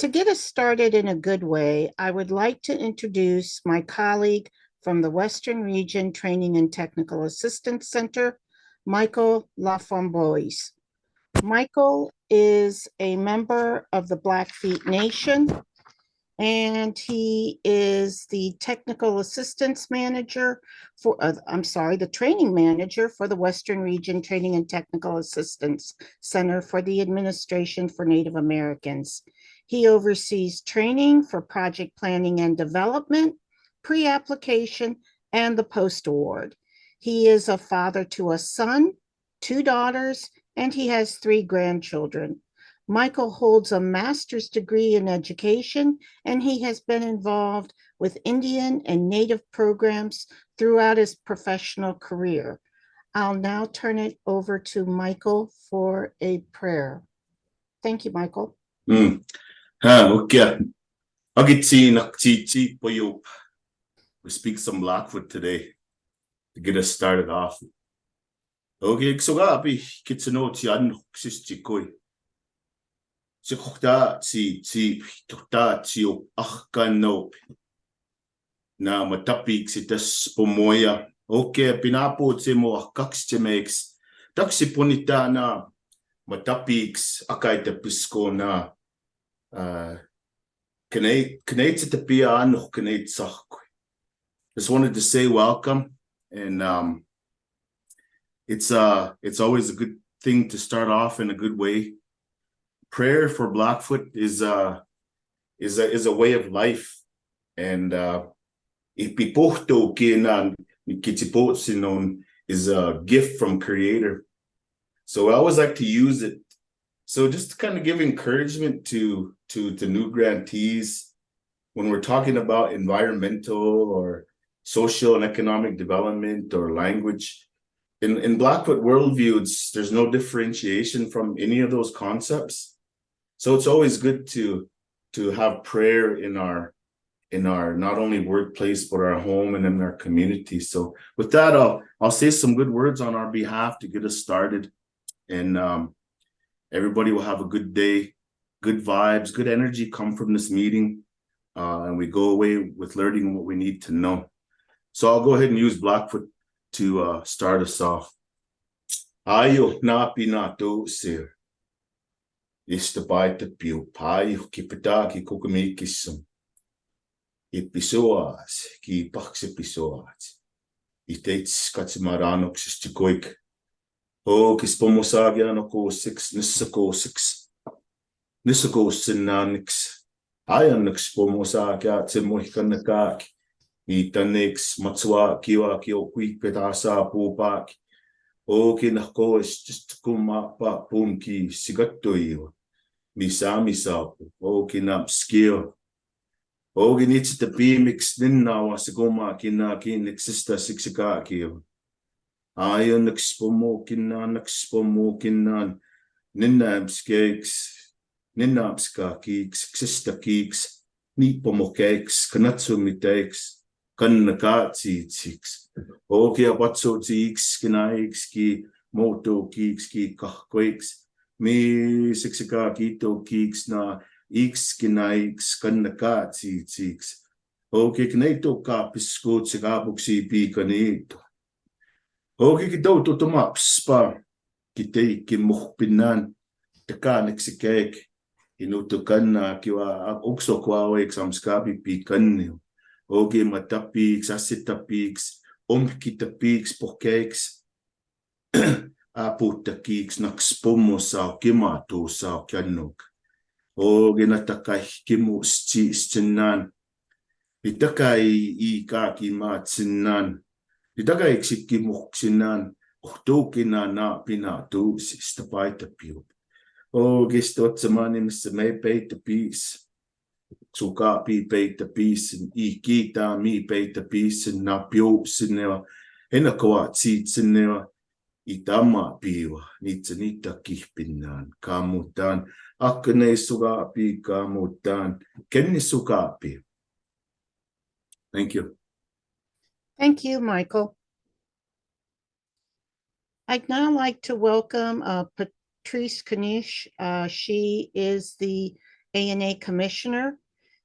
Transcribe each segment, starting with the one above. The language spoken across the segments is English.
To get us started in a good way, I would like to introduce my colleague from the Western Region Training and Technical Assistance Center, Michael Lafamboise. Michael is a member of the Blackfeet Nation, and he is the technical assistance manager for, the training manager for the Western Region Training and Technical Assistance Center for the Administration for Native Americans. He oversees training for project planning and development, pre-application, and the post-award. He is a father to a son, 2 daughters, and he has 3 grandchildren. Michael holds a master's degree in education, and he has been involved with Indian and Native programs throughout his professional career. I'll now turn it over to Michael for a prayer. Thank you, Michael. Okay. We speak some Blackfoot today to get us started off. Okay, so get to know si na matapik si tas pomoya. Okay, pinapod si mo makes taksi punita na matapiks akay tapisko na kanate tapia ano kanate sakwe. Just wanted to say welcome, and it's always a good thing to start off in a good way. Prayer for Blackfoot is a way of life, and ipipohto kinan kitipotsinon is a gift from Creator. So I always like to use it. So just to kind of give encouragement to new grantees when we're talking about environmental or social and economic development or language. In Blackfoot worldview, there's no differentiation from any of those concepts. So it's always good to have prayer in our not only workplace but our home and in our community. So with that, I'll say some good words on our behalf to get us started, and everybody will have a good day, good vibes, good energy come from this meeting, and we go away with learning what we need to know. So I'll go ahead and use Blackfoot to start us off. Ayo na pinato sir. Istapai piu pai kipita ki kukumikisum. Ipisoas ki paxipisoas. Itates katsimaranox istikoik. O kispomosagianoko 6 nisako 6. Nisako sinanix. Ayanix pomosagia timoikanakak. Itanix matswa kiwa kio quick petasa pupak. O kinako is just kumapa pumki sigatoyo. Misa o kinap skill. O ginits the pimix ninna wasagoma kina kin exista sixika kio. Ayon expomo kinan ninnaps cakes, ninnaps keeks, exista keeks, nipomo cakes, kanatsumi takes. Kannakatsi six. Okay, abatso tis kinaix ki moto keeks ki kahquakes. Me sixika kito keeks na x kinaix kannakatsi six. Okay, knato kapisko tsikabuksi pi kanito. Okay, kito totomaps pa kitay kimukpinan takanix cake. Inutukan na kiwa ukso kwawe examskabi pi kanyo. Okay, matapiks, asitapiks, omkitapiks, porkeks, aputakiks, nakspomo sa kimato sa kianok. Okay, natakay kimu stinan. Itakay ikaki matsinan. Itakay ksikimuksinan. Uktukina na pinato sistapay tapio. Okay, stot sa manim sa may pay tapis. Suka pi pay tapis and ikita mi pay tapis and na pio sineva enakawa tsit sineva itama piwa nitsanita kihpinan kamutan akne suka pi kamutan kenni suka pi. Thank you. Thank you, Michael. I'd now like to welcome Patrice Kanish. She is the ANA Commissioner.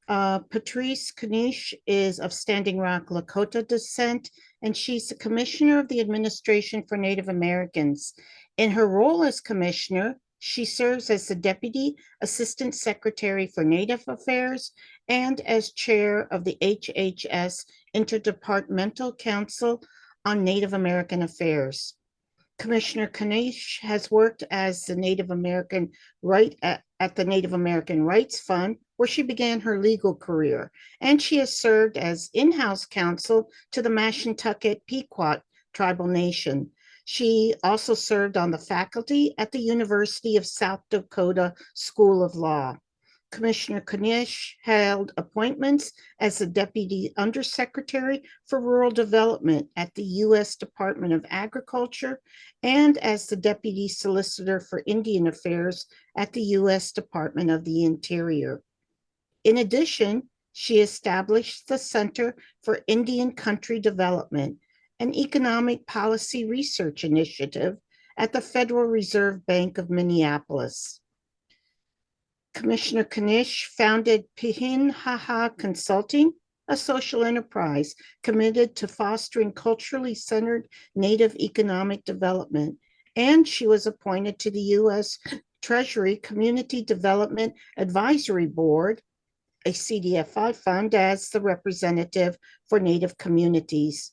Patrice Kanish is of Standing Rock, Lakota descent, and she's the Commissioner of the Administration for Native Americans. In her role as Commissioner, she serves as the Deputy Assistant Secretary for Native Affairs and as Chair of the HHS Interdepartmental Council on Native American Affairs. Commissioner Kanish has worked as the Native American at the Native American Rights Fund, where she began her legal career, and she has served as in-house counsel to the Mashantucket Pequot Tribal Nation. She also served on the faculty at the University of South Dakota School of Law. Commissioner Kanish held appointments as the Deputy Undersecretary for Rural Development at the U.S. Department of Agriculture and as the Deputy Solicitor for Indian Affairs at the U.S. Department of the Interior. In addition, she established the Center for Indian Country Development, an economic policy research initiative at the Federal Reserve Bank of Minneapolis. Commissioner Kanish founded Pihin Haha Consulting, a social enterprise committed to fostering culturally centered Native economic development, and she was appointed to the U.S. Treasury Community Development Advisory Board, a CDFI fund, as the representative for Native communities.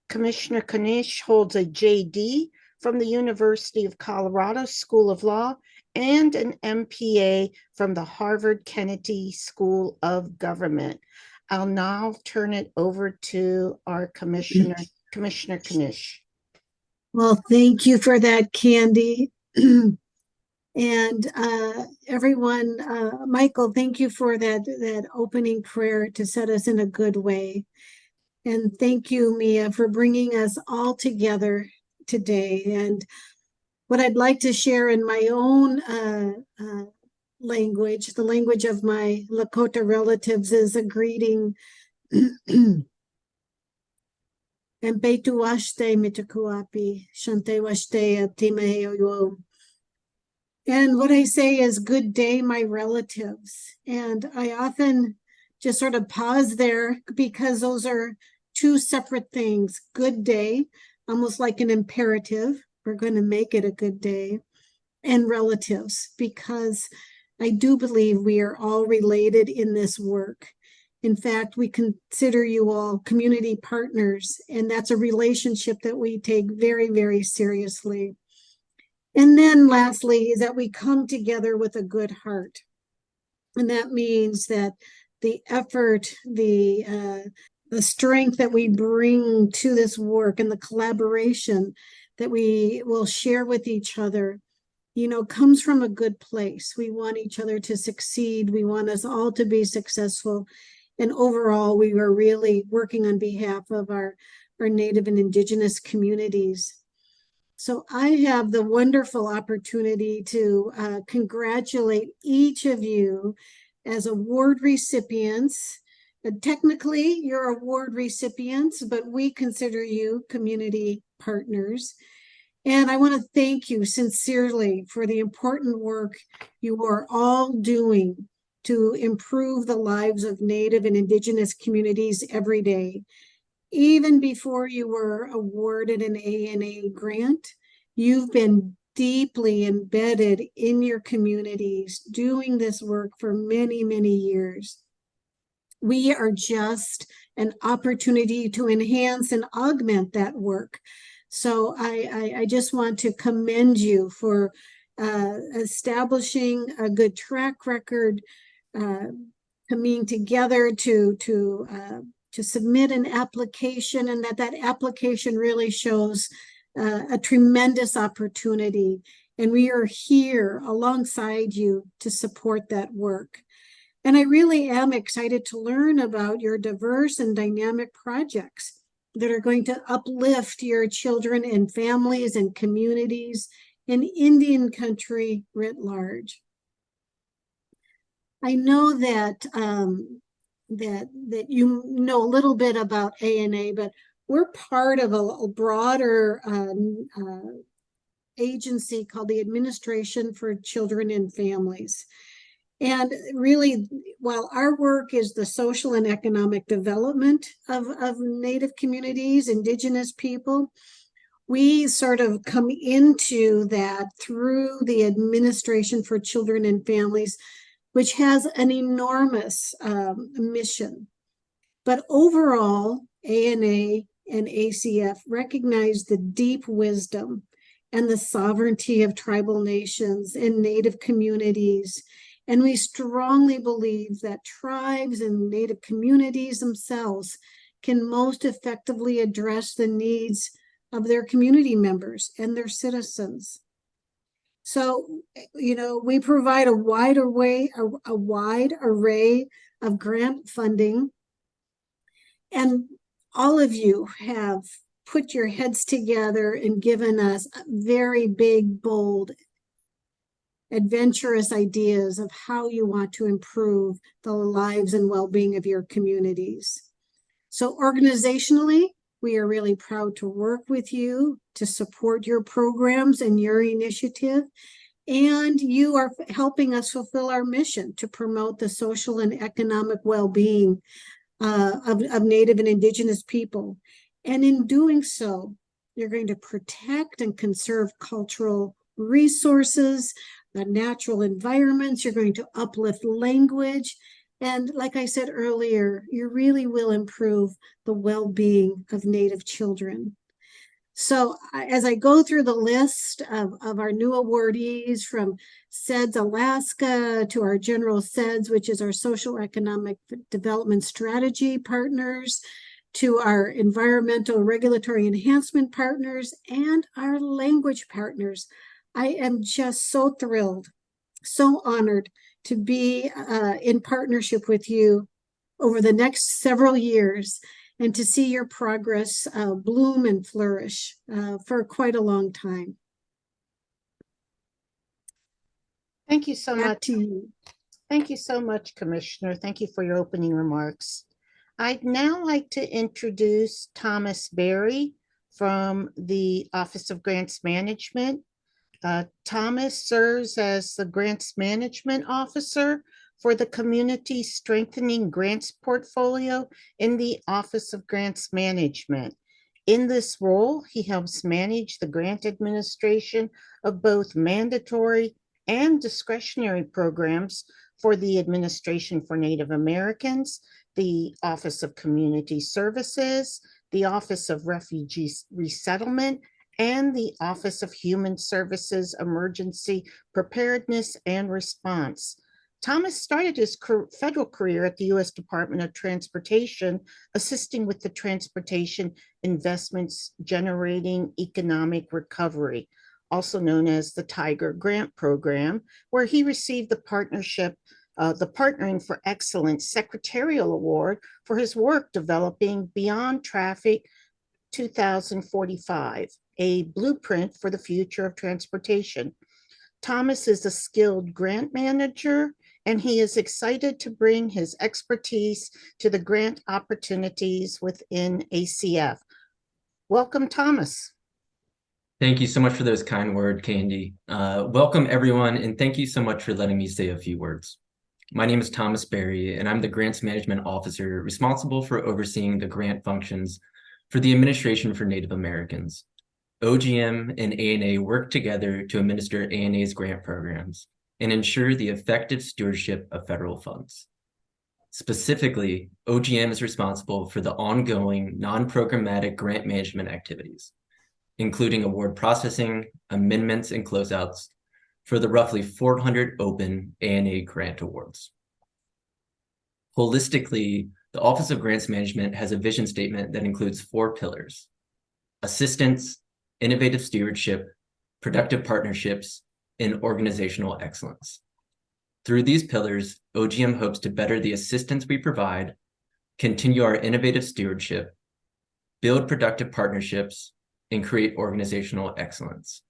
Commissioner Kanish holds a JD from the University of Colorado School of Law and an MPA from the Harvard Kennedy School of Government. I'll now turn it over to our Commissioner Kanish. Well, thank you for that, Candy. And everyone, Michael, thank you for that opening prayer to set us in a good way. And thank you, Mia, for bringing us all together today. And what I'd like to share in my own language, the language of my Lakota relatives, is a greeting. And Beitu washte mitakuapi, shante washte atimaheoyo. And what I say is, good day, my relatives. And I often just sort of pause there because those are two separate things. Good day, almost like an imperative. We're going to make it a good day. And relatives, because I do believe we are all related in this work. In fact, we consider you all community partners, and that's a relationship that we take very, very seriously. And then lastly is that we come together with a good heart. And that means that the effort, the strength that we bring to this work and the collaboration that we will share with each other, comes from a good place. We want each other to succeed. We want us all to be successful. And overall, we are really working on behalf of our Native and Indigenous communities. So I have the wonderful opportunity to congratulate each of you as award recipients. Technically, you're award recipients, but we consider you community partners. And I want to thank you sincerely for the important work you are all doing to improve the lives of Native and Indigenous communities every day. Even before you were awarded an ANA grant, you've been deeply embedded in your communities, doing this work for many, many years. We are just an opportunity to enhance and augment that work. So I just want to commend you for establishing a good track record, coming together to submit an application, and that application really shows a tremendous opportunity. And we are here alongside you to support that work. And I really am excited to learn about your diverse and dynamic projects that are going to uplift your children and families and communities in Indian country writ large. I know that that you know a little bit about ANA, but we're part of a broader agency called the Administration for Children and Families. And really, while our work is the social and economic development of Native communities, Indigenous people, we sort of come into that through the Administration for Children and Families, which has an enormous mission. But overall, ANA and ACF recognize the deep wisdom and the sovereignty of tribal nations and Native communities. And we strongly believe that tribes and Native communities themselves can most effectively address the needs of their community members and their citizens. So, we provide a wide array of grant funding, and all of you have put your heads together and given us very big, bold, adventurous ideas of how you want to improve the lives and well-being of your communities. So organizationally, we are really proud to work with you, to support your programs and your initiative. And you are helping us fulfill our mission to promote the social and economic well-being of Native and Indigenous people. And in doing so, you're going to protect and conserve cultural resources, the natural environments, you're going to uplift language. And like I said earlier, you really will improve the well-being of Native children. So as I go through the list of our new awardees, from SEDS Alaska to our General SEDS, which is our Social Economic Development Strategy partners, to our Environmental Regulatory Enhancement partners, and our language partners, I am just so thrilled, so honored to be in partnership with you over the next several years, and to see your progress bloom and flourish for quite a long time. Thank you so Back much. to you. Thank you so much, Commissioner. Thank you for your opening remarks. I'd now like to introduce Thomas Berry from the Office of Grants Management. Thomas serves as the Grants Management Officer for the Community Strengthening Grants portfolio in the Office of Grants Management. In this role, he helps manage the grant administration of both mandatory and discretionary programs for the Administration for Native Americans, the Office of Community Services, the Office of Refugee Resettlement, and the Office of Human Services Emergency Preparedness and Response. Thomas started his federal career at the U.S. Department of Transportation, assisting with the transportation investments generating economic recovery, also known as the Tiger Grant Program, where he received the Partnering for Excellence Secretarial Award for his work developing Beyond Traffic 2045, a blueprint for the future of transportation. Thomas is a skilled grant manager, and he is excited to bring his expertise to the grant opportunities within ACF. Welcome, Thomas. Thank you so much for those kind words, Candy. Welcome, everyone, and thank you so much for letting me say a few words. My name is Thomas Berry, and I'm the Grants Management Officer responsible for overseeing the grant functions for the Administration for Native Americans. OGM and ANA work together to administer ANA's grant programs and ensure the effective stewardship of federal funds. Specifically, OGM is responsible for the ongoing non-programmatic grant management activities, including award processing, amendments, and closeouts for the roughly 400 open ANA grant awards. Holistically, the Office of Grants Management has a vision statement that includes 4 pillars: assistance, innovative stewardship, productive partnerships, and organizational excellence. Through these pillars, OGM hopes to better the assistance we provide, continue our innovative stewardship, build productive partnerships, and create organizational excellence.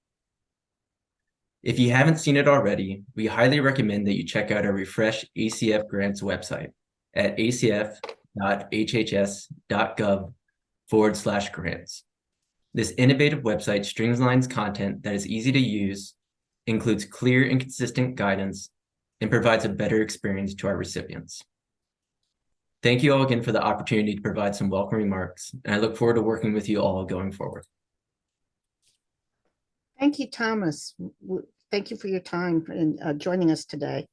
If you haven't seen it already, we highly recommend that you check out our refreshed ACF Grants website at acf.hhs.gov/grants. This innovative website streamlines content that is easy to use, includes clear and consistent guidance, and provides a better experience to our recipients. Thank you all again for the opportunity to provide some welcome remarks, and I look forward to working with you all going forward. Thank you, Thomas. Thank you for your time and joining us today.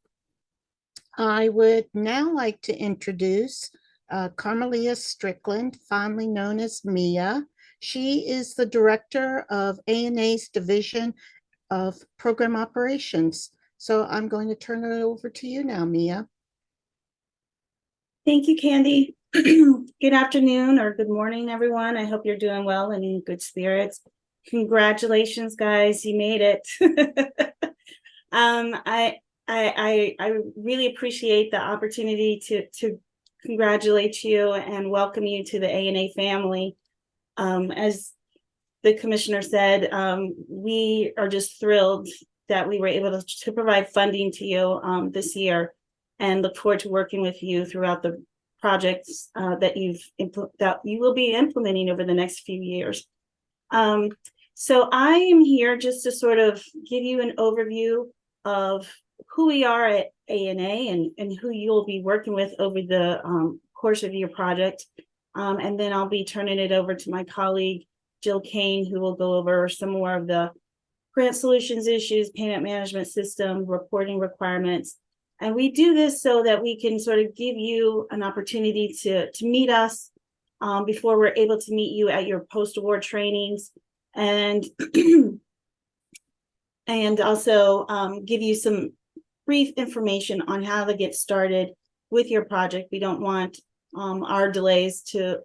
I would now like to introduce Carmelia Strickland, fondly known as Mia. She is the director of ANA's Division of Program Operations. So I'm going to turn it over to you now, Mia. Thank you, Candy. Good afternoon or good morning, everyone. I hope you're doing well and in good spirits. Congratulations, guys, you made it. I really appreciate the opportunity to congratulate you and welcome you to the ANA family. As the commissioner said, we are just thrilled that we were able to provide funding to you this year, and look forward to working with you throughout the projects that you will be implementing over the next few years. So I am here just to sort of give you an overview of who we are at ANA and who you'll be working with over the course of your project. And then I'll be turning it over to my colleague, Jill Kane, who will go over some more of the grant solutions issues, payment management system, reporting requirements. And we do this so that we can sort of give you an opportunity to meet us before we're able to meet you at your post-award trainings, and and also give you some brief information on how to get started with your project. We don't want our delays to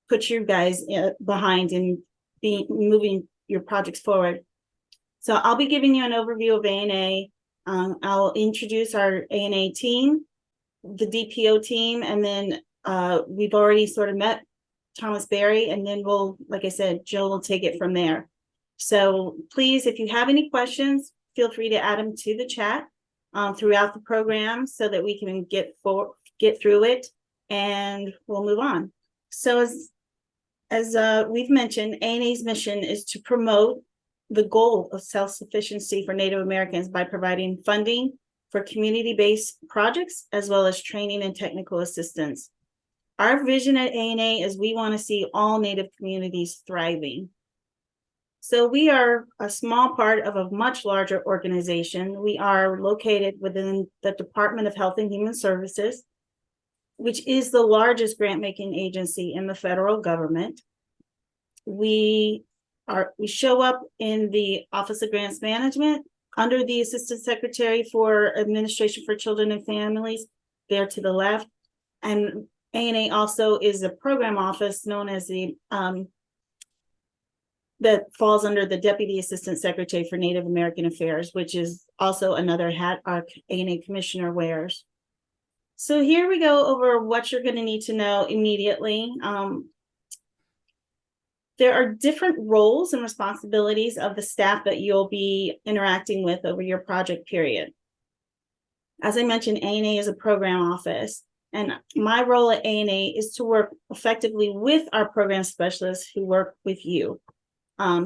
put you guys behind in moving your projects forward. So I'll be giving you an overview of ANA. I'll introduce our ANA team, the DPO team, and then we've already sort of met Thomas Berry, and then we'll, like I said, Jill will take it from there. So please, if you have any questions, feel free to add them to the chat throughout the program so that we can get through it, and we'll move on. So as we've mentioned, ANA's mission is to promote the goal of self-sufficiency for Native Americans by providing funding for community-based projects, as well as training and technical assistance. Our vision at ANA is we want to see all Native communities thriving. So we are a small part of a much larger organization. We are located within the Department of Health and Human Services, which is the largest grant-making agency in the federal government. We show up in the Office of Grants Management under the Assistant Secretary for Administration for Children and Families, there to the left. And ANA also is a program office known as the that falls under the Deputy Assistant Secretary for Native American Affairs, which is also another hat our ANA Commissioner wears. So here we go over what you're going to need to know immediately. There are different roles and responsibilities of the staff that you'll be interacting with over your project period. As I mentioned, ANA is a program office, and my role at ANA is to work effectively with our program specialists who work with you.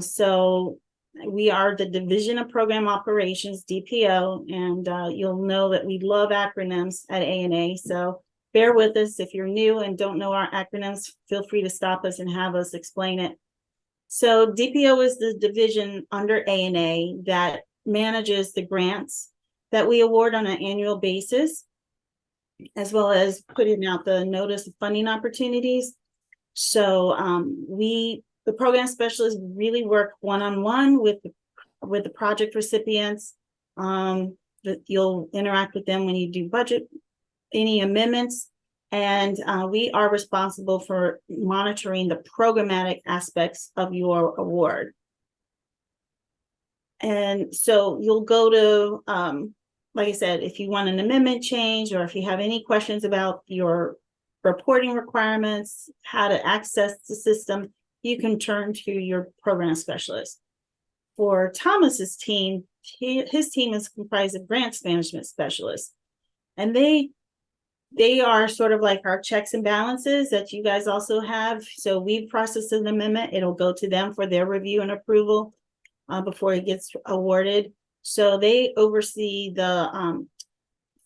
So we are the Division of Program Operations, DPO, and you'll know that we love acronyms at ANA. So bear with us. If you're new and don't know our acronyms, feel free to stop us and have us explain it. So DPO is the division under ANA that manages the grants that we award on an annual basis, as well as putting out the notice of funding opportunities. So the program specialists really work one-on-one with the project recipients. That you'll interact with them when you do budget, any amendments, and we are responsible for monitoring the programmatic aspects of your award. And so you'll go to, like I said, if you want an amendment change, or if you have any questions about your reporting requirements, how to access the system, you can turn to your program specialist. For Thomas's team, his team is comprised of grants management specialists, and they are sort of like our checks and balances that you guys also have. So we've processed an amendment, it'll go to them for their review and approval before it gets awarded. So they oversee the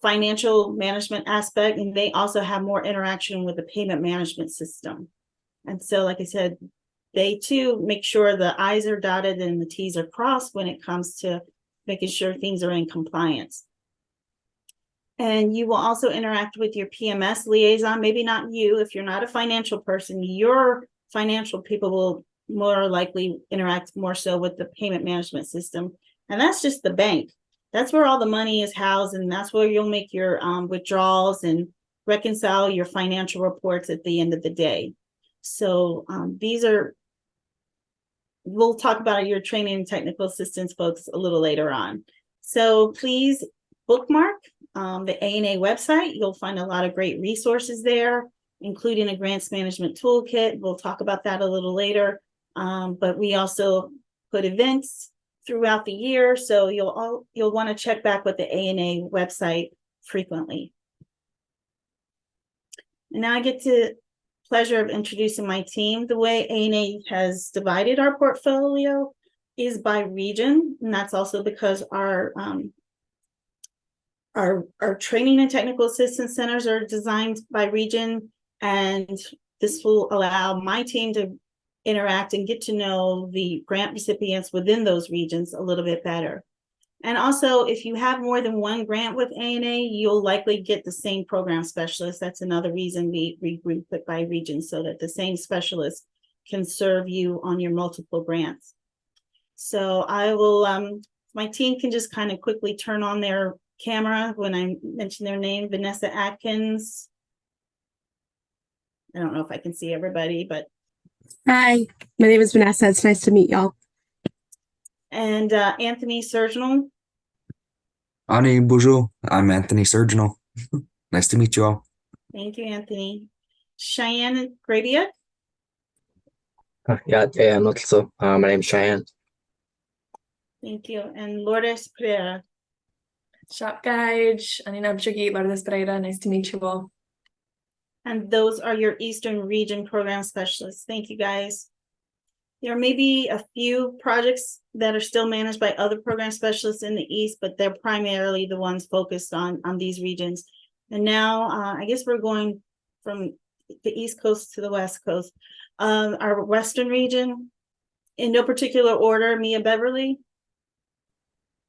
financial management aspect, and they also have more interaction with the payment management system. And so, like I said, they too make sure the I's are dotted and the T's are crossed when it comes to making sure things are in compliance. And you will also interact with your PMS liaison, maybe not you, if you're not a financial person, your financial people will more likely interact more so with the payment management system. And that's just the bank. That's where all the money is housed, and that's where you'll make your withdrawals and reconcile your financial reports at the end of the day. So we'll talk about your training and technical assistance folks a little later on. So please bookmark the ANA website. You'll find a lot of great resources there, including a grants management toolkit. We'll talk about that a little later. But we also put events throughout the year, so you'll want to check back with the ANA website frequently. And now I get to pleasure of introducing my team. The way ANA has divided our portfolio is by region, and that's also because our training and technical assistance centers are designed by region, and this will allow my team to interact and get to know the grant recipients within those regions a little bit better. And also, if you have more than one grant with ANA, you'll likely get the same program specialist. That's another reason we group it by region, so that the same specialist can serve you on your multiple grants. So I will, my team can just kind of quickly turn on their camera when I mention their name. Vanessa Atkins. I don't know if I can see everybody, but. Hi, my name is Vanessa. It's nice to meet y'all. And Anthony Surgeonal. Ani, bonjour. I'm Anthony Surgeonal. Nice to meet you all. Thank you, Anthony. Cheyenne Grabia. Yeah, also. My name's Cheyenne. Thank you. And Lourdes Pereira. Shop Guide, Anina Bjagi, Lourdes Pereira. Nice to meet you all. And those are your Eastern Region Program Specialists. Thank you, guys. There may be a few projects that are still managed by other program specialists in the East, but they're primarily the ones focused on these regions. And now I guess we're going from the East Coast to the West Coast. Our Western region, in no particular order, Mia Beverly.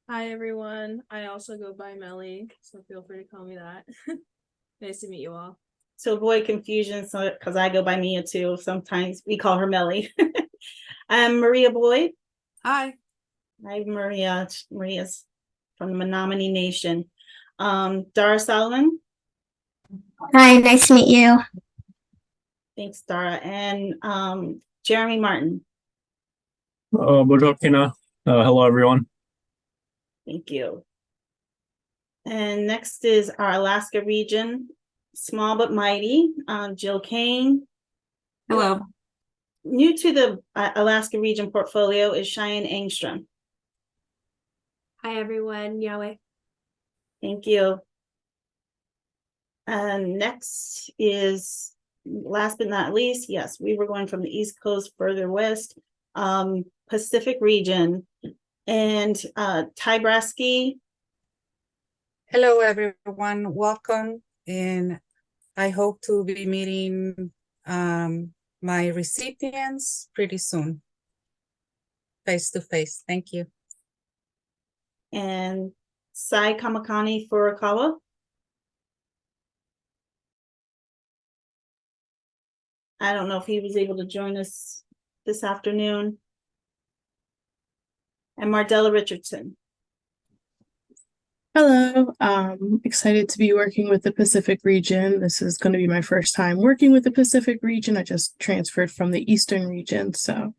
Hi, everyone. I also go by Melly, so feel free to call me that. Nice to meet you all. To avoid confusion, because I go by Mia too. Sometimes we call her Melly. Maria Boyd. Hi. Hi, Maria. Maria's from the Menominee Nation. Dara Solomon. Hi, nice to meet you. Thanks, Dara. And Jeremy Martin. Bonjour, Kina. Hello, everyone. Thank you. And next is our Alaska region, small but mighty, Jill Kane. Hello. New to the Alaska region portfolio is Cheyenne Engstrom. Hi, everyone. Yahweh. Thank you. And next is, last but not least, yes, we were going from the East Coast further west, Pacific region. And Ty Brasky. Hello, everyone. Welcome. And I hope to be meeting my recipients pretty soon, face to face. Thank you. And Sai Kamakani Furukawa. I don't know if he was able to join us this afternoon. And Mardella Richardson. Hello, excited to be working with the Pacific region. This is going to be my first time working with the Pacific region. I just transferred from the Eastern region, so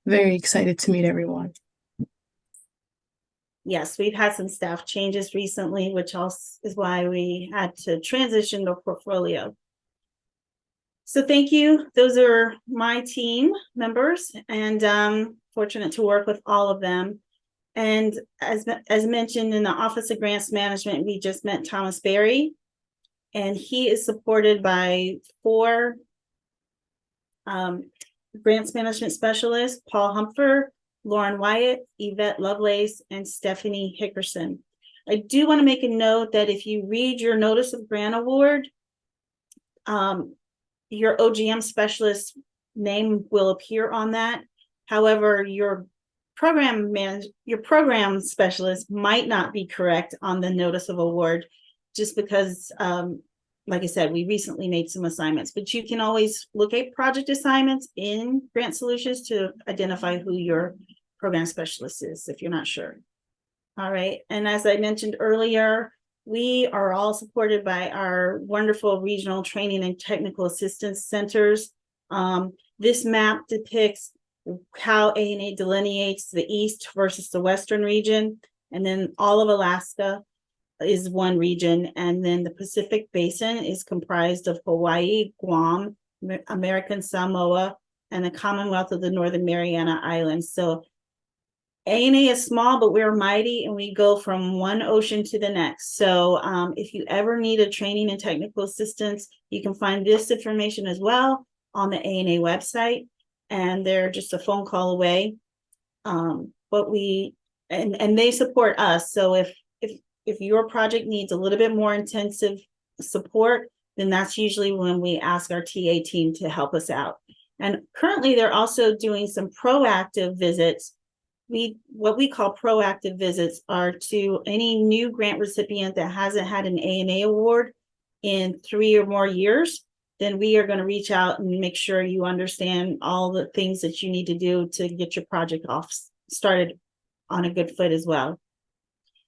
very excited to meet everyone. Yes, we've had some staff changes recently, which also is why we had to transition the portfolio. So thank you. Those are my team members, and fortunate to work with all of them. And as mentioned in the Office of Grants Management, we just met Thomas Berry, and he is supported by 4 grants management specialists, Paul Humpher, Lauren Wyatt, Yvette Lovelace, and Stephanie Hickerson. I do want to make a note that if you read your notice of grant award, your OGM specialist name will appear on that. However, your program specialist might not be correct on the notice of award, just because, like I said, we recently made some assignments, but you can always locate project assignments in Grant Solutions to identify who your program specialist is if you're not sure. All right, and as I mentioned earlier, we are all supported by our wonderful regional training and technical assistance centers. This map depicts how ANA delineates the east versus the western region, and then all of Alaska is one region, and then the Pacific Basin is comprised of Hawaii, Guam, American Samoa, and the Commonwealth of the Northern Mariana Islands. So ANA is small, but we're mighty, and we go from one ocean to the next. So if you ever need a training and technical assistance, you can find this information as well on the ANA website, and they're just a phone call away. But they support us. So if your project needs a little bit more intensive support, then that's usually when we ask our TA team to help us out. And currently they're also doing some proactive visits. What we call proactive visits are to any new grant recipient that hasn't had an ANA award in 3 or more years. Then we are going to reach out and make sure you understand all the things that you need to do to get your project started on a good foot as well.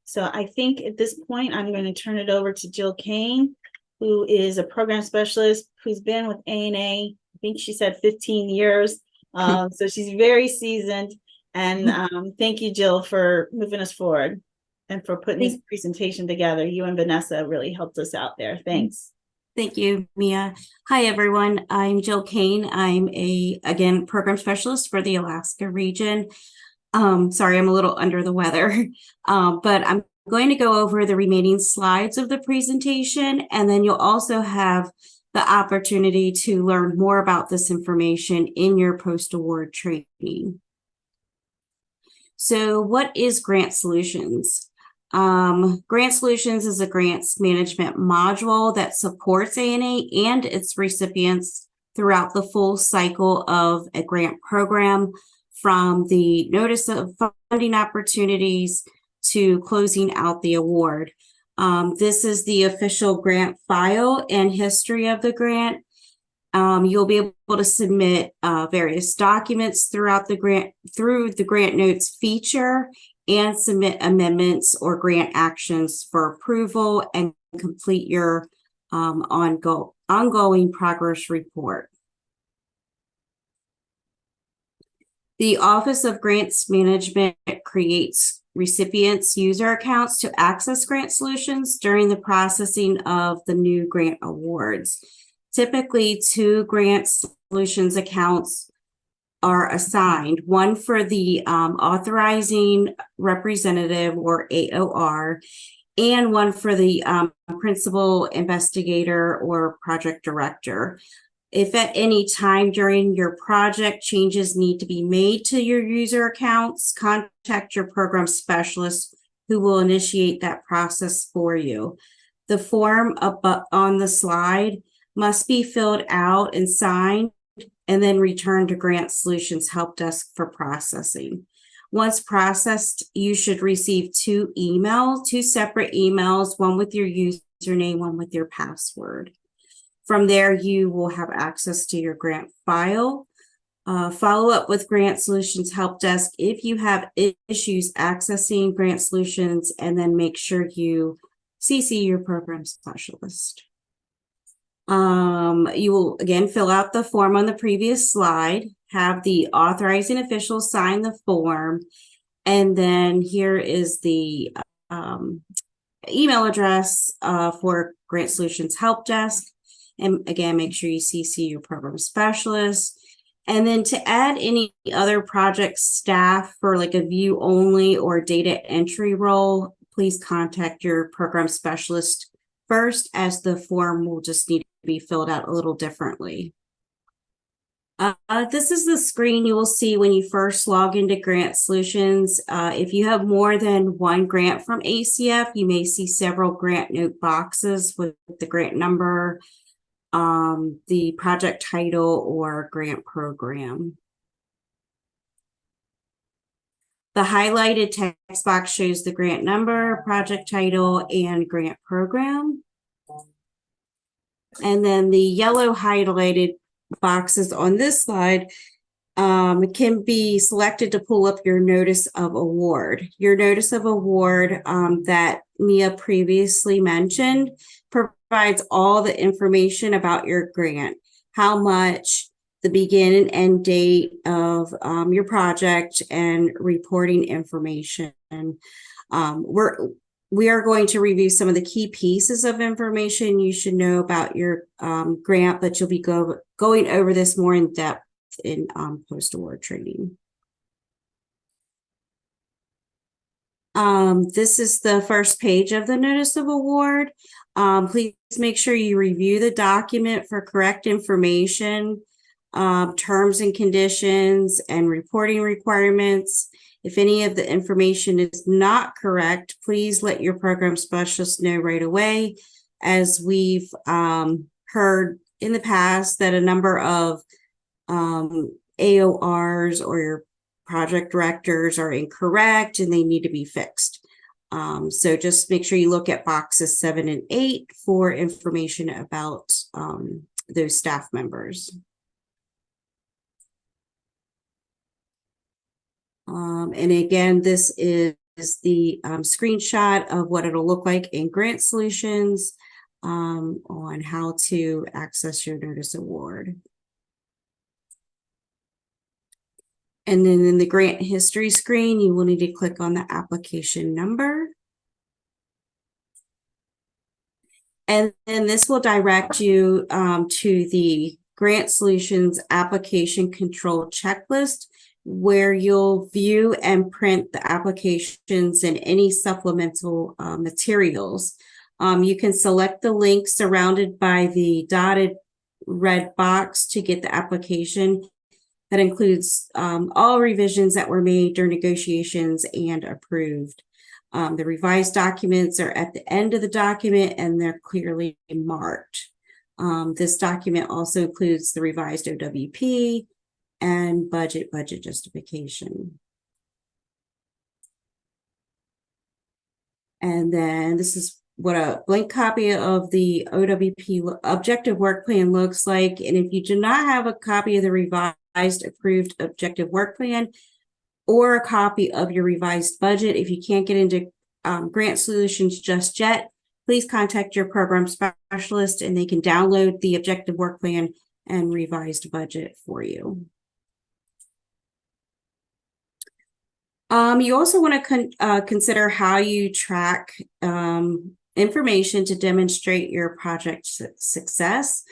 So I think at this point, I'm going to turn it over to Jill Kane, who is a program specialist who's been with ANA, I think she said 15 years. So she's very seasoned. And thank you, Jill, for moving us forward and for putting this presentation together. You and Vanessa really helped us out there. Thanks. Thank you, Mia. Hi, everyone. I'm Jill Kane. I'm again, program specialist for the Alaska region. Sorry, I'm a little under the weather, but I'm going to go over the remaining slides of the presentation, and then you'll also have the opportunity to learn more about this information in your post-award training. So what is Grant Solutions? Grant Solutions is a grants management module that supports ANA and its recipients throughout the full cycle of a grant program, from the notice of funding opportunities to closing out the award. This is the official grant file and history of the grant. You'll be able to submit various documents throughout the grant through the grant notes feature, and submit amendments or grant actions for approval and complete your ongoing progress report. The Office of Grants Management creates recipients' user accounts to access Grant Solutions during the processing of the new grant awards. Typically, 2 Grant Solutions accounts are assigned, one for the authorizing representative, or AOR, and one for the principal investigator or project director. If at any time during your project changes need to be made to your user accounts, contact your program specialist, who will initiate that process for you. The form up on the slide must be filled out and signed, and then returned to Grant Solutions Help Desk for processing. Once processed, you should receive 2 separate emails, one with your username, one with your password. From there, you will have access to your grant file. Follow up with Grant Solutions Help Desk if you have issues accessing Grant Solutions, and then make sure you CC your program specialist. You will again fill out the form on the previous slide, have the authorizing official sign the form, and then here is the email address for Grant Solutions Help Desk. And again, make sure you CC your program specialist. And then to add any other project staff for like a view only or data entry role, please contact your program specialist first, as the form will just need to be filled out a little differently. This is the screen you will see when you first log into Grant Solutions. If you have more than one grant from ACF, you may see several grant note boxes with the grant number, the project title, or grant program. The highlighted text box shows the grant number, project title, and grant program. And then the yellow highlighted boxes on this slide can be selected to pull up your notice of award. Your notice of award that Mia previously mentioned provides all the information about your grant, how much, the begin and end date of your project, and reporting information. We are going to review some of the key pieces of information you should know about your grant, but you'll be going over this more in depth in post-award training. This is the first page of the notice of award. Please make sure you review the document for correct information, terms and conditions, and reporting requirements. If any of the information is not correct, please let your program specialist know right away, as we've heard in the past that a number of AORs or your project directors are incorrect and they need to be fixed. So just make sure you look at boxes 7 and 8 for information about those staff members. And again, this is the screenshot of what it'll look like in Grant Solutions on how to access your notice award. And then in the grant history screen, you will need to click on the application number. And then this will direct you to the Grant Solutions application control checklist, where you'll view and print the applications and any supplemental materials. You can select the link surrounded by the dotted red box to get the application. That includes all revisions that were made during negotiations and approved. The revised documents are at the end of the document and they're clearly marked. This document also includes the revised OWP and budget justification. And then this is what a blank copy of the OWP objective work plan looks like. And if you do not have a copy of the revised approved objective work plan or a copy of your revised budget, if you can't get into Grant Solutions just yet, please contact your program specialist and they can download the objective work plan and revised budget for you. You also want to consider how you track information to demonstrate your project success.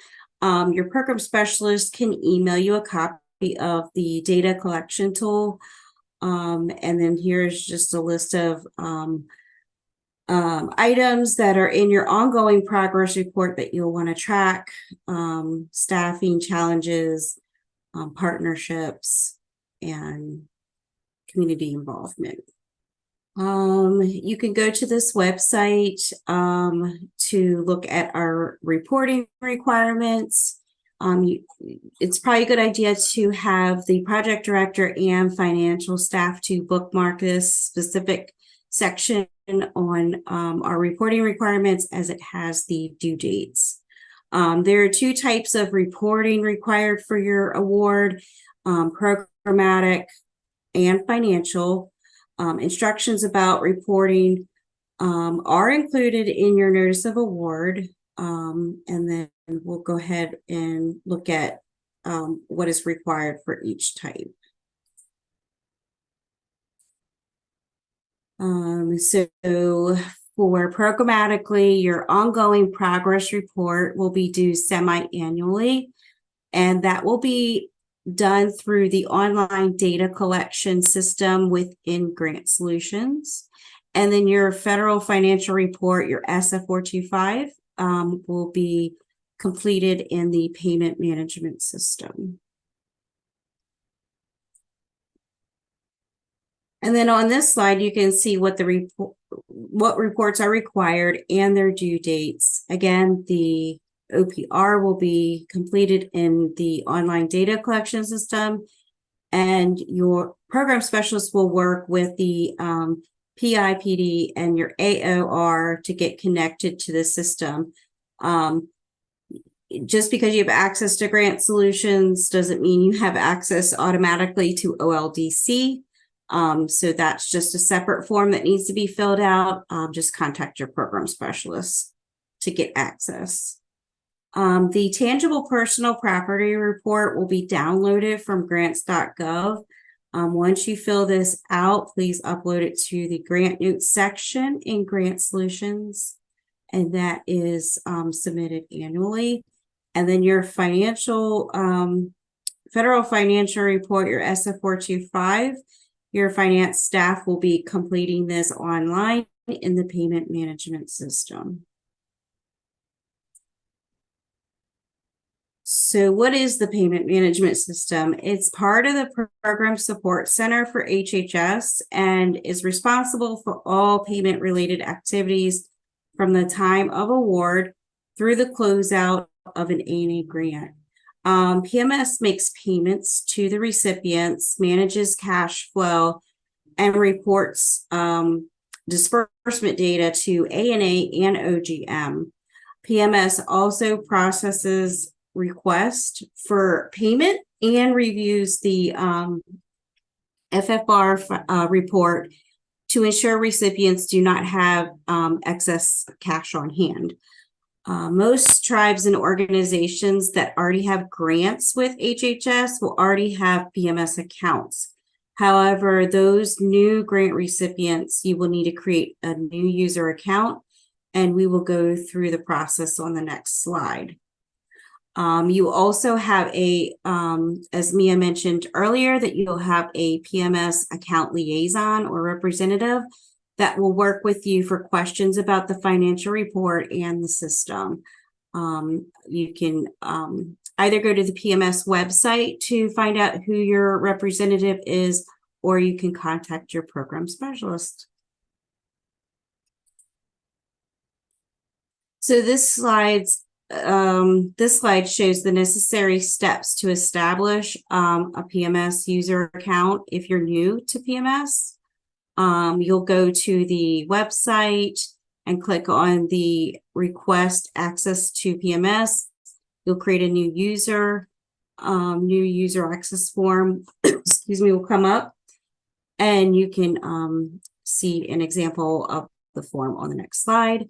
Your program specialist can email you a copy of the data collection tool. And then here's just a list of items that are in your ongoing progress report that you'll want to track: staffing challenges, partnerships, and community involvement. You can go to this website to look at our reporting requirements. It's probably a good idea to have the project director and financial staff to bookmark this specific section on our reporting requirements, as it has the due dates. There are 2 types of reporting required for your award: programmatic and financial. Instructions about reporting are included in your notice of award. And then we'll go ahead and look at what is required for each type. So for programmatically, your ongoing progress report will be due semi-annually, and that will be done through the online data collection system within Grant Solutions. And then your federal financial report, your SF-425, will be completed in the payment management system. And then on this slide, you can see what what reports are required and their due dates. Again, the OPR will be completed in the online data collection system, and your program specialist will work with the PIPD and your AOR to get connected to the system. Just because you have access to grant solutions doesn't mean you have access automatically to OLDC. So that's just a separate form that needs to be filled out. Just contact your program specialist to get access. The tangible personal property report will be downloaded from grants.gov. Once you fill this out, please upload it to the grant notes section in Grant Solutions, and that is submitted annually. And then your financial, federal financial report, your SF425, your finance staff will be completing this online in the payment management system. So what is the payment management system? It's part of the Program Support Center for HHS and is responsible for all payment related activities from the time of award through the closeout of an ANA grant. PMS makes payments to the recipients, manages cash flow, and reports disbursement data to ANA and OGM. PMS also processes requests for payment and reviews the FFR report to ensure recipients do not have excess cash on hand. Most tribes and organizations that already have grants with HHS will already have PMS accounts. However, those new grant recipients, you will need to create a new user account, and we will go through the process on the next slide. You also have as Mia mentioned earlier, that you'll have a PMS account liaison or representative that will work with you for questions about the financial report and the system. You can either go to the PMS website to find out who your representative is, or you can contact your program specialist. So this slide shows the necessary steps to establish a PMS user account if you're new to PMS. You'll go to the website and click on the request access to PMS. You'll create a new user access form, excuse me, will come up, and you can see an example of the form on the next slide.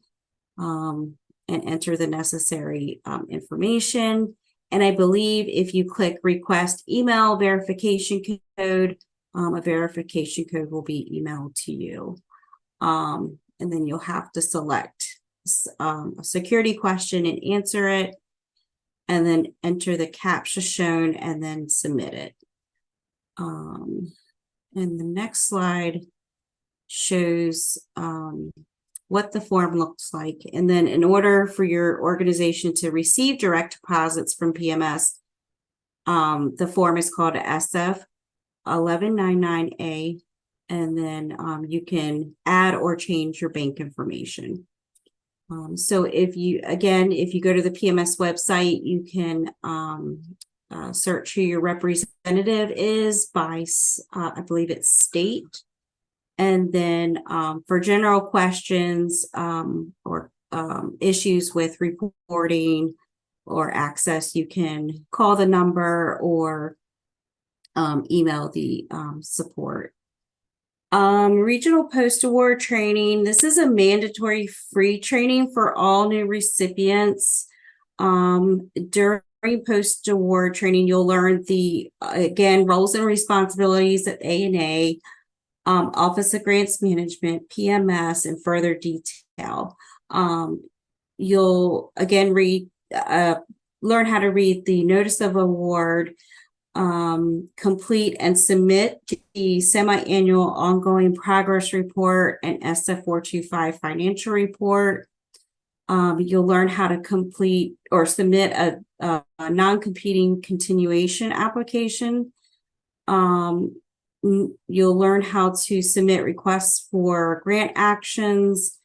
And enter the necessary information. And I believe if you click request email verification code, a verification code will be emailed to you. And then you'll have to select a security question and answer it, and then enter the CAPTCHA shown and then submit it. And the next slide shows what the form looks like. And then in order for your organization to receive direct deposits from PMS, the form is called SF 1199A, and then you can add or change your bank information. So if you go to the PMS website, you can search who your representative is by, I believe it's state. And then for general questions or issues with reporting or access, you can call the number or email the support. Regional post-award training. This is a mandatory free training for all new recipients. During post-award training, you'll learn the, again, roles and responsibilities at ANA, Office of Grants Management, PMS, in further detail. You'll again learn how to read the notice of award, complete and submit the semi-annual ongoing progress report and SF425 financial report. You'll learn how to complete or submit a non-competing continuation application. you'll learn how to submit requests for grant actions,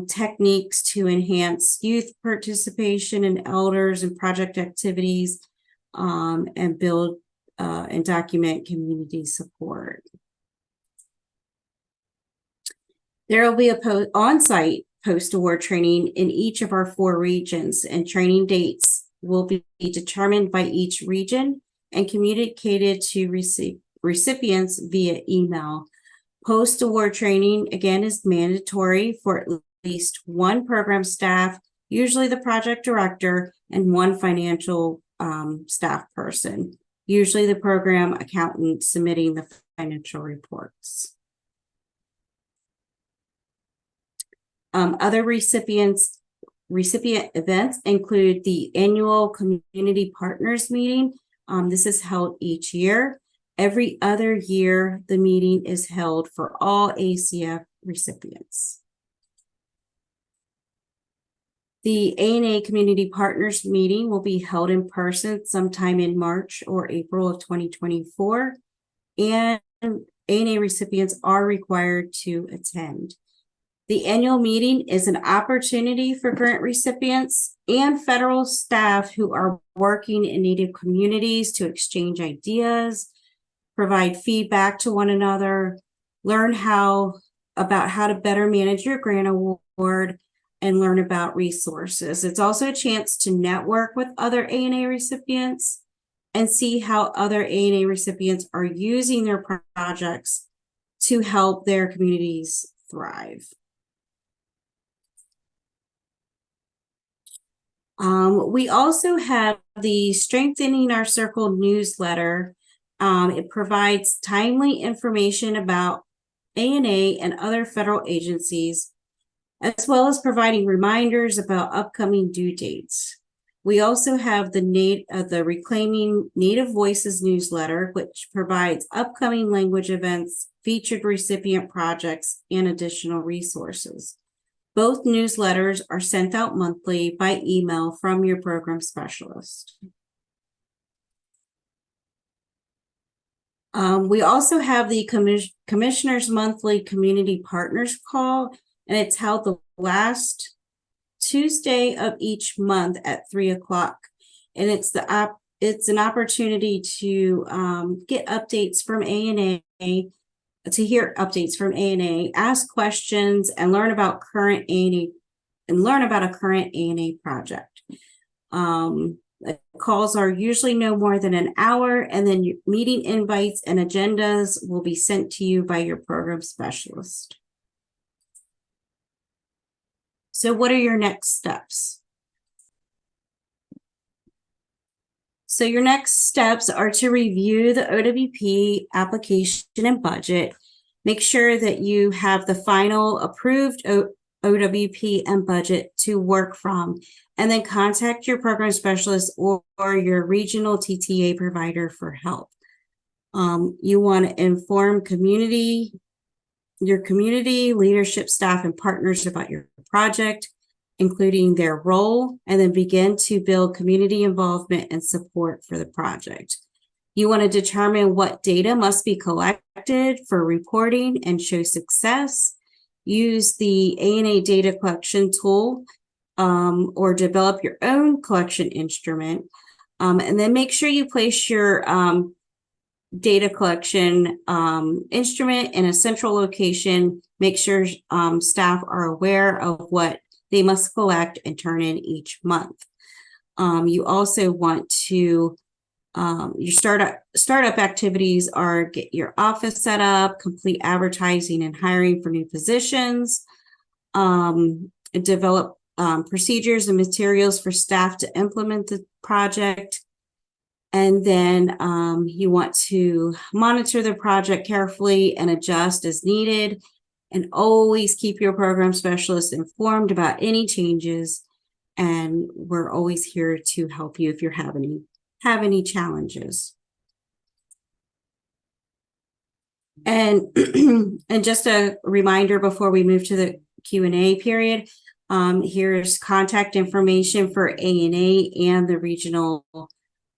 techniques to enhance youth participation and elders and project activities, and build and document community support. There will be a on-site post-award training in each of our 4 regions, and training dates will be determined by each region and communicated to recipients via email. Post-award training, again, is mandatory for at least 1 program staff, usually the project director, and 1 financial staff person, usually the program accountant submitting the financial reports. Other recipient events include the annual community partners meeting. This is held each year. Every other year, the meeting is held for all ACF recipients. The ANA Community Partners meeting will be held in person sometime in March or April of 2024, and ANA recipients are required to attend. The annual meeting is an opportunity for grant recipients and federal staff who are working in Native communities to exchange ideas, provide feedback to one another, learn about how to better manage your grant award, and learn about resources. It's also a chance to network with other ANA recipients and see how other ANA recipients are using their projects to help their communities thrive. We also have the Strengthening Our Circle newsletter. It provides timely information about ANA and other federal agencies, as well as providing reminders about upcoming due dates. We also have the Reclaiming Native Voices newsletter, which provides upcoming language events, featured recipient projects, and additional resources. Both newsletters are sent out monthly by email from your program specialist. We also have the Commissioner's Monthly Community Partners Call, and it's held the last Tuesday of each month at 3 o'clock. And it's an opportunity to get updates from ANA, to hear updates from ANA, ask questions, and learn about a current ANA project. The calls are usually no more than an hour, and then your meeting invites and agendas will be sent to you by your program specialist. So what are your next steps? So your next steps are to review the OWP application and budget. Make sure that you have the final approved OWP and budget to work from, and then contact your program specialist or your regional TTA provider for help. You want to inform your community, leadership, staff, and partners about your project, including their role, and then begin to build community involvement and support for the project. You want to determine what data must be collected for reporting and show success. Use the ANA data collection tool or develop your own collection instrument. And then make sure you place your data collection instrument in a central location. Make sure staff are aware of what they must collect and turn in each month. You also want to, your startup activities are get your office set up, complete advertising and hiring for new positions, develop procedures and materials for staff to implement the project. And then you want to monitor the project carefully and adjust as needed, and always keep your program specialist informed about any changes. And we're always here to help you if you have any challenges. And and just a reminder before we move to the Q&A period, here's contact information for ANA and the regional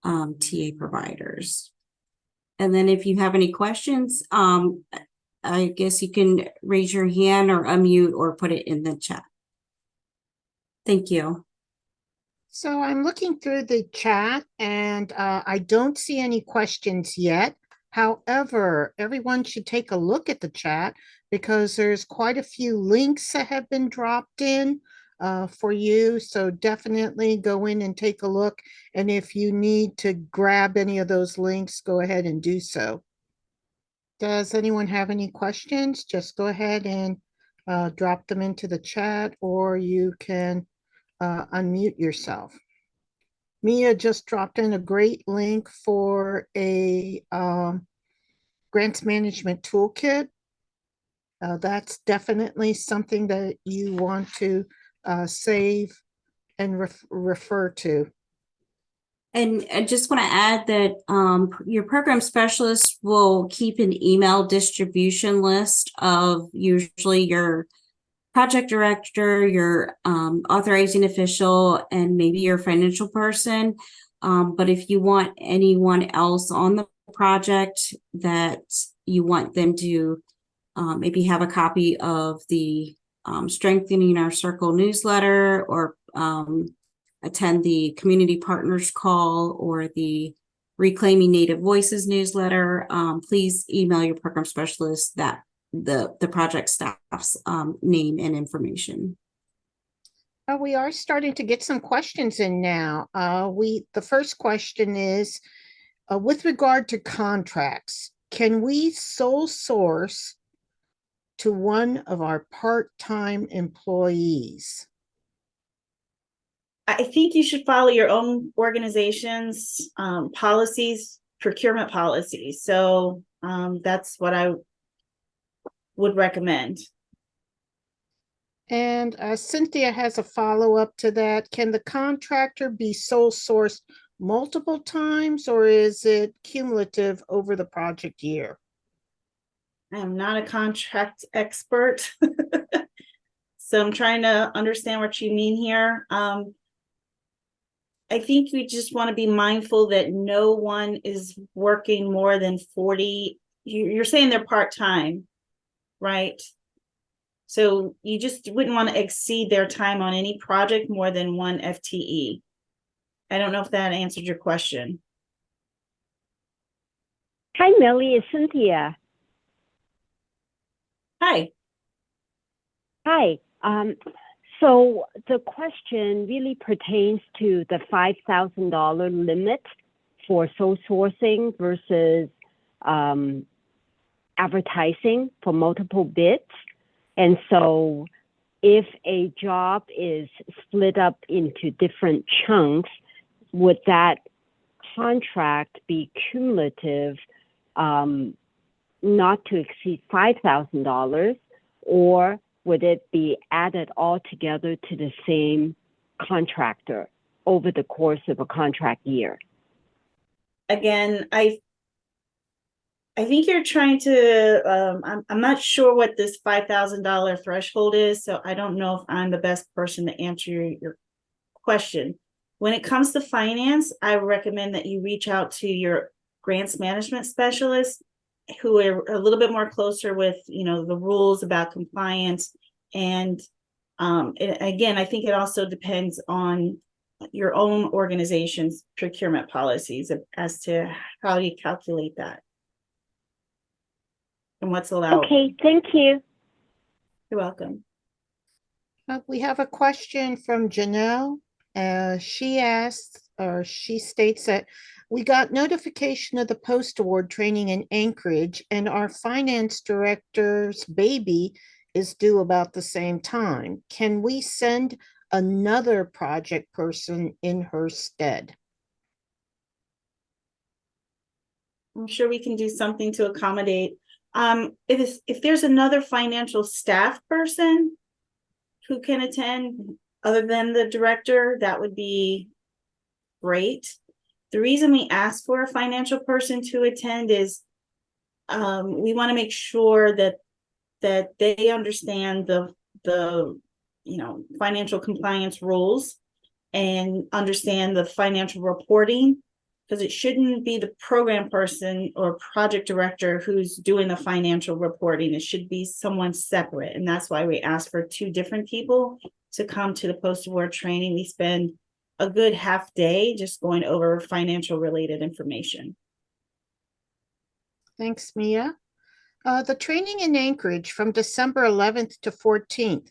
TA providers. And then if you have any questions, I guess you can raise your hand or unmute or put it in the chat. Thank you. So I'm looking through the chat and I don't see any questions yet. However, everyone should take a look at the chat because there's quite a few links that have been dropped in for you. So definitely go in and take a look. And if you need to grab any of those links, go ahead and do so. Does anyone have any questions? Just go ahead and drop them into the chat, or you can unmute yourself. Mia just dropped in a great link for a grants management toolkit. That's definitely something that you want to save and refer to. And I just want to add that your program specialist will keep an email distribution list of usually your project director, your authorizing official, and maybe your financial person. But if you want anyone else on the project that you want them to maybe have a copy of the Strengthening Our Circle newsletter, or attend the Community Partners Call or the Reclaiming Native Voices newsletter, please email your program specialist that the project staff's name and information. We are starting to get some questions in now. The first question is, with regard to contracts, can we sole source to one of our part-time employees? I think you should follow your own organization's policies, procurement policies. So that's what I would recommend. And Cynthia has a follow-up to that. Can the contractor be sole sourced multiple times, or is it cumulative over the project year? I am not a contract expert, so I'm trying to understand what you mean here. I think we just want to be mindful that no one is working more than 40. You're saying they're part-time, right? So you just wouldn't want to exceed their time on any project more than one FTE. I don't know if that answered your question. Hi, Melly, it's Cynthia. Hi. Hi. So the question really pertains to the $5,000 limit for sole sourcing versus advertising for multiple bids. And so if a job is split up into different chunks, would that contract be cumulative, not to exceed $5,000, or would it be added all together to the same contractor over the course of a contract year? Again, I think you're trying to, I'm not sure what this $5,000 threshold is, so I don't know if I'm the best person to answer your question. When it comes to finance, I recommend that you reach out to your grants management specialist, who are a little bit more closer with, the rules about compliance. And again, I think it also depends on your own organization's procurement policies as to how you calculate that and what's allowed. Okay, thank you. You're welcome. We have a question from Janelle. She asks, or she states that we got notification of the post-award training in Anchorage, and our finance director's baby is due about the same time. Can we send another project person in her stead? I'm sure we can do something to accommodate. If there's another financial staff person who can attend other than the director, that would be great. The reason we ask for a financial person to attend is we want to make sure that they understand the financial compliance rules and understand the financial reporting because it shouldn't be the program person or project director who's doing the financial reporting. It should be someone separate. And that's why we asked for 2 different people to come to the post-award training. We spend a good half day just going over financial related information. Thanks, Mia. The training in Anchorage from December 11th to 14th,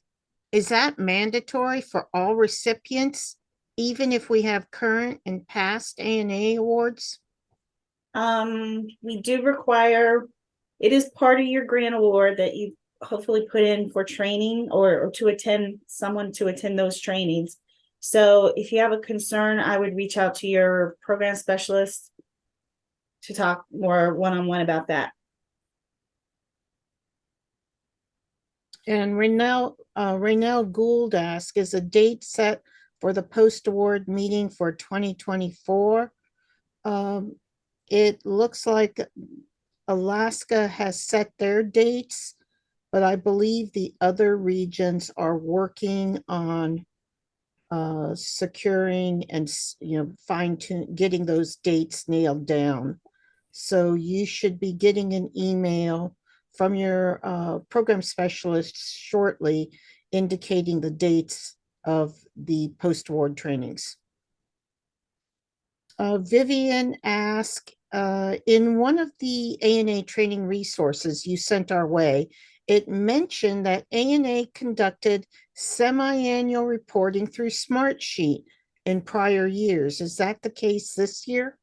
is that mandatory for all recipients, even if we have current and past ANA awards? We do require, it is part of your grant award that you hopefully put in for training or to attend, someone to attend those trainings. So if you have a concern, I would reach out to your program specialist to talk more one-on-one about that. And Raynell Gould asked, is a date set for the post-award meeting for 2024? It looks like Alaska has set their dates, but I believe the other regions are working on securing and getting those dates nailed down. So you should be getting an email from your program specialist shortly indicating the dates of the post-award trainings. Vivian asked, in one of the ANA training resources you sent our way, it mentioned that ANA conducted semi-annual reporting through Smartsheet in prior years. Is that the case this year?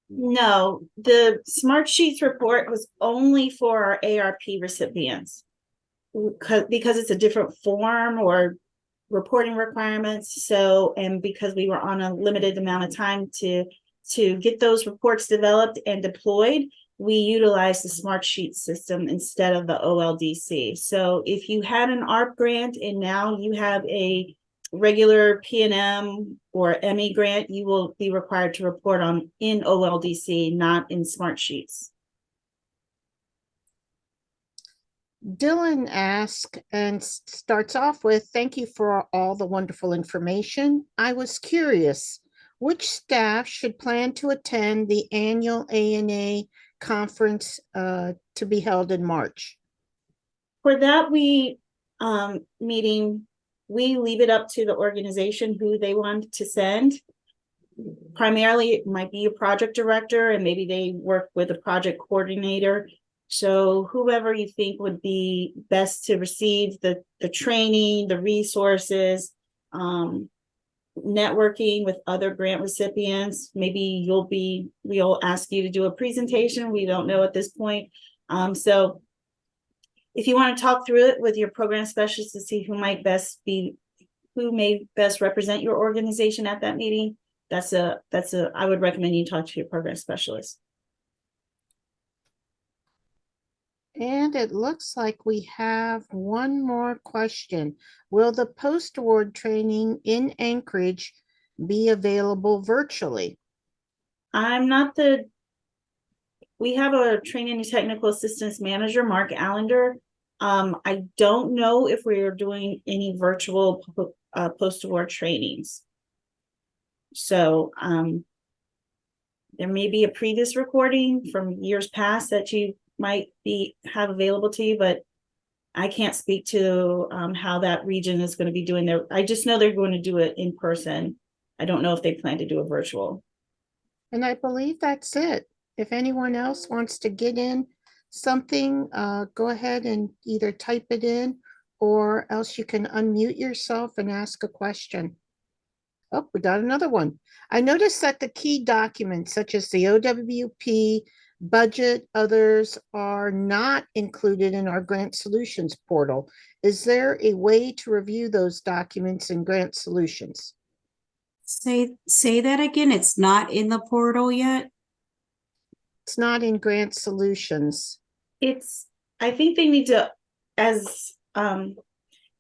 No, the Smartsheets report was only for our ARP recipients because it's a different form or reporting requirements. So, and because we were on a limited amount of time to get those reports developed and deployed, we utilized the Smartsheet system instead of the OLDC. So if you had an ARP grant and now you have a regular P&M or ME grant, you will be required to report on in OLDC, not in Smartsheets. Dylan asks and starts off with, thank you for all the wonderful information. I was curious, which staff should plan to attend the annual ANA conference to be held in March? For that meeting, we leave it up to the organization who they want to send. Primarily, it might be a project director, and maybe they work with a project coordinator. So whoever you think would be best to receive the training, the resources, networking with other grant recipients. Maybe we'll ask you to do a presentation. We don't know at this point. So if you want to talk through it with your program specialist to see who may best represent your organization at that meeting, I would recommend you talk to your program specialist. And it looks like we have one more question. Will the post-award training in Anchorage be available virtually? We have a training and technical assistance manager, Mark Allender. I don't know if we are doing any virtual post-award trainings. So there may be a previous recording from years past that you might have available to you, but I can't speak to how that region is going to be doing I just know they're going to do it in person. I don't know if they plan to do a virtual. And I believe that's it. If anyone else wants to get in something, go ahead and either type it in or else you can unmute yourself and ask a question. Oh, we got another one. I noticed that the key documents such as the OWP, budget, others are not included in our Grant Solutions portal. Is there a way to review those documents in Grant Solutions? Say that again. It's not in the portal yet. It's not in Grant Solutions. I think they need to, as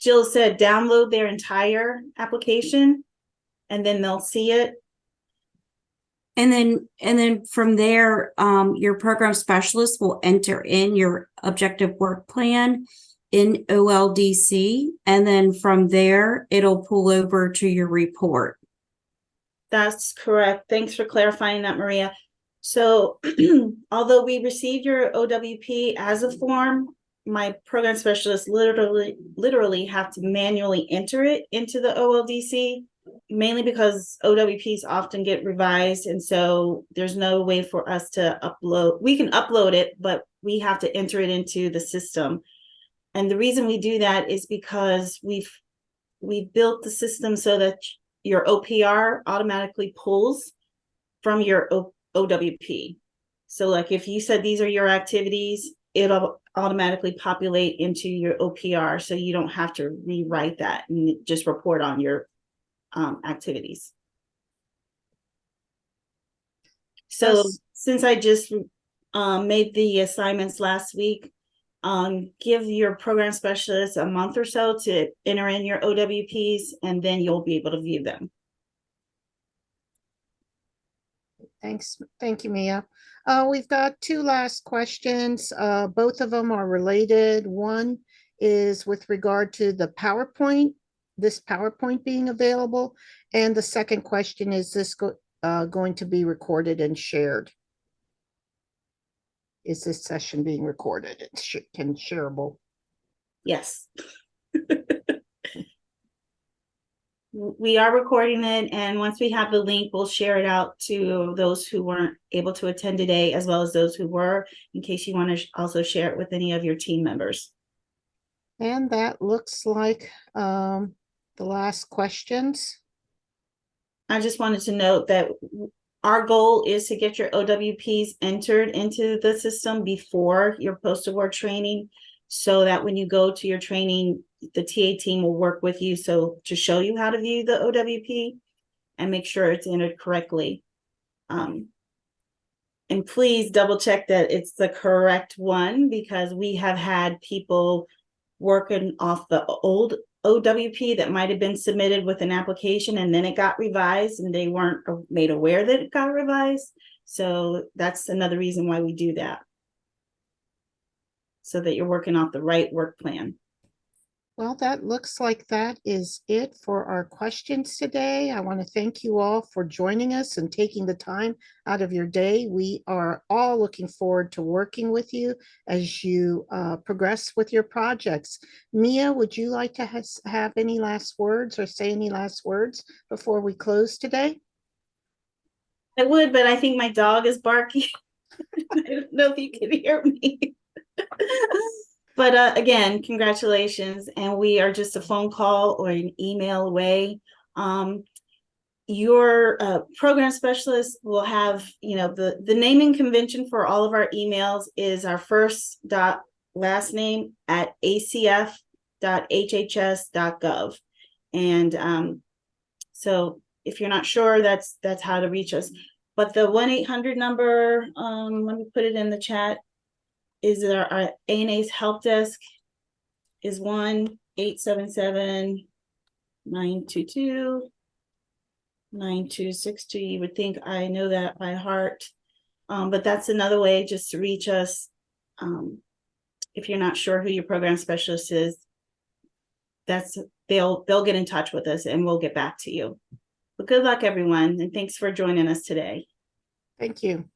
Jill said, download their entire application and then they'll see it. And then from there, your program specialist will enter in your objective work plan in OLDC. And then from there, it'll pull over to your report. That's correct. Thanks for clarifying that, Maria. So although we received your OWP as a form, my program specialists literally have to manually enter it into the OLDC, mainly because OWPs often get revised. And so there's no way for us to upload. We can upload it, but we have to enter it into the system. And the reason we do that is because we've built the system so that your OPR automatically pulls from your OWP. So like if you said these are your activities, it'll automatically populate into your OPR, so you don't have to rewrite that and just report on your activities. So since I just made the assignments last week, give your program specialist a month or so to enter in your OWPs, and then you'll be able to view them. Thanks. Thank you, Mia. We've got two last questions. Both of them are related. One is with regard to the PowerPoint, this PowerPoint being available. And the second question is this going to be recorded and shared? Is this session being recorded and shareable? Yes. We are recording it, and once we have the link, we'll share it out to those who weren't able to attend today, as well as those who were, in case you want to also share it with any of your team members. And that looks like the last questions. I just wanted to note that our goal is to get your OWPs entered into the system before your post-award training, so that when you go to your training, the TA team will work with you to show you how to view the OWP and make sure it's entered correctly. And please double check that it's the correct one, because we have had people working off the old OWP that might have been submitted with an application, and then it got revised and they weren't made aware that it got revised. So that's another reason why we do that, so that you're working off the right work plan. Well, that looks like that is it for our questions today. I want to thank you all for joining us and taking the time out of your day. We are all looking forward to working with you as you progress with your projects. Mia, would you like to have any last words or say any last words before we close today? I would, but I think my dog is barking. I don't know if you can hear me. But again, congratulations. And we are just a phone call or an email away. Your program specialist will have, the naming convention for all of our emails is our first dot last name at acf.hhs.gov. And so if you're not sure, that's how to reach us. But the 1-800 number, let me put it in the chat, is our ANA's help desk is 1-877-922-9262. You would think I know that by heart, but that's another way just to reach us. If you're not sure who your program specialist is, they'll get in touch with us and we'll get back to you. But good luck, everyone, and thanks for joining us today. Thank you.